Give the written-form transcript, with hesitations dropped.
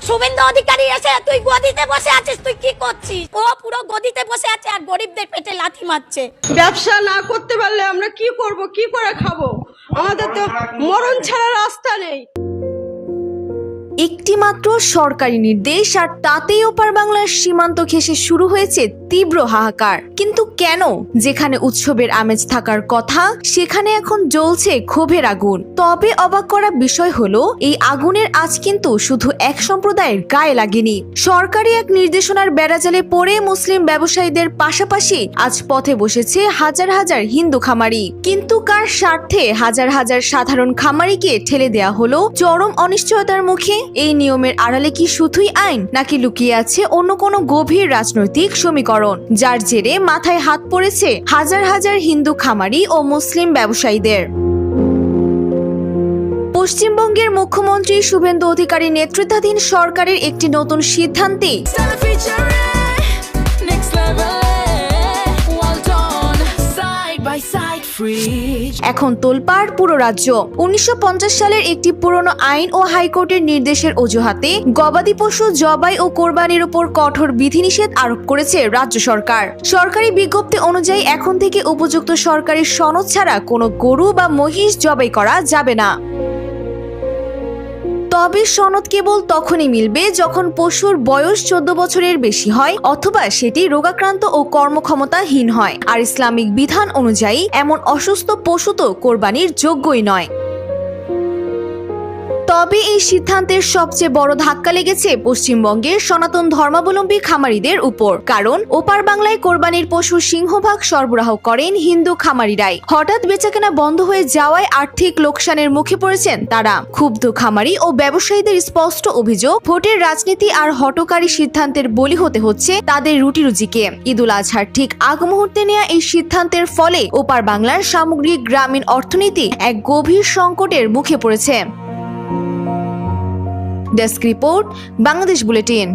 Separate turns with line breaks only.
শুভেন্দু অধিকারী এসে তুই গদিতে বসে আছিস, তুই কি করছিস? ও পুরো গদিতে বসে আছে আর গরিবদের পেটে লাথি মারছে।
ব্যবসা না করতে পারলে আমরা কি করব, কি করে খাবো? আমাদের তো মরণ ছাড়া রাস্তা নেই।
একটি মাত্র সরকারি নির্দেশ আর তাতেই ওপার বাংলার সীমান্ত ঘেঁষে শুরু হয়েছে তীব্র হাহাকার। কিন্তু কেন? যেখানে উৎসবের আমেজ থাকার কথা সেখানে এখন জ্বলছে ক্ষোভের আগুন। তবে অবাক করা বিষয় হলো এই আগুনের আজ কিন্তু শুধু এক সম্প্রদায়ের গায়ে লাগেনি। সরকারি এক নির্দেশনার বেড়াজালে পড়ে মুসলিম ব্যবসায়ীদের পাশাপাশি আজ পথে বসেছে হাজার হাজার হিন্দু খামারি। কিন্তু কার স্বার্থে হাজার হাজার সাধারণ খামারিকে ঠেলে দেয়া হলো চরম অনিশ্চয়তার মুখে? এই নিয়মের আড়ালে কি শুধুই আইন, নাকি লুকিয়ে আছে অন্য কোনো গভীর রাজনৈতিক সমীকরণ, যার জেরে মাথায় হাত পড়েছে হাজার হাজার হিন্দু খামারি ও মুসলিম ব্যবসায়ীদের? পশ্চিমবঙ্গের মুখ্যমন্ত্রী শুভেন্দু অধিকারী নেতৃত্বাধীন সরকারের একটি নতুন সিদ্ধান্তে এখন তোলপাড় পুরো রাজ্য। 1950 সালের একটি পুরনো আইন ও হাইকোর্টের নির্দেশের অজুহাতে গবাদি পশু জবাই ও কোরবানির উপর কঠোর বিধিনিষেধ আরোপ করেছে রাজ্য সরকার। সরকারি বিজ্ঞপ্তি অনুযায়ী এখন থেকে উপযুক্ত সরকারি সনদ ছাড়া কোনো গরু বা মহিষ জবাই করা যাবে না। তবে সনদ কেবল তখনই মিলবে যখন পশুর বয়স 14 বছরের বেশি হয় অথবা সেটি রোগাক্রান্ত ও কর্মক্ষমতাহীন হয়। আর ইসলামিক বিধান অনুযায়ী এমন অসুস্থ পশু তো কোরবানির যোগ্যই নয়। তবে এই সিদ্ধান্তের সবচেয়ে বড় ধাক্কা লেগেছে পশ্চিমবঙ্গের সনাতন ধর্মাবলম্বী খামারিদের উপর। কারণ ওপার বাংলায় কোরবানির পশুর সিংহভাগ সরবরাহ করেন হিন্দু খামারিরাই। হঠাৎ বেচাকেনা বন্ধ হয়ে যাওয়ায় আর্থিক লোকসানের মুখে পড়েছেন তারা। ক্ষুব্ধ খামারি ও ব্যবসায়ীদের স্পষ্ট অভিযোগ, ভোটের রাজনীতি আর হঠকারী সিদ্ধান্তের বলি হতে হচ্ছে তাদের রুটি রুজিকে। ঈদুল আজহার ঠিক আগ মুহূর্তে নেওয়া এই সিদ্ধান্তের ফলে ওপার বাংলার সামগ্রিক গ্রামীণ অর্থনীতি এক গভীর সংকটের মুখে পড়েছে। Desk report, Bangladesh bulletin.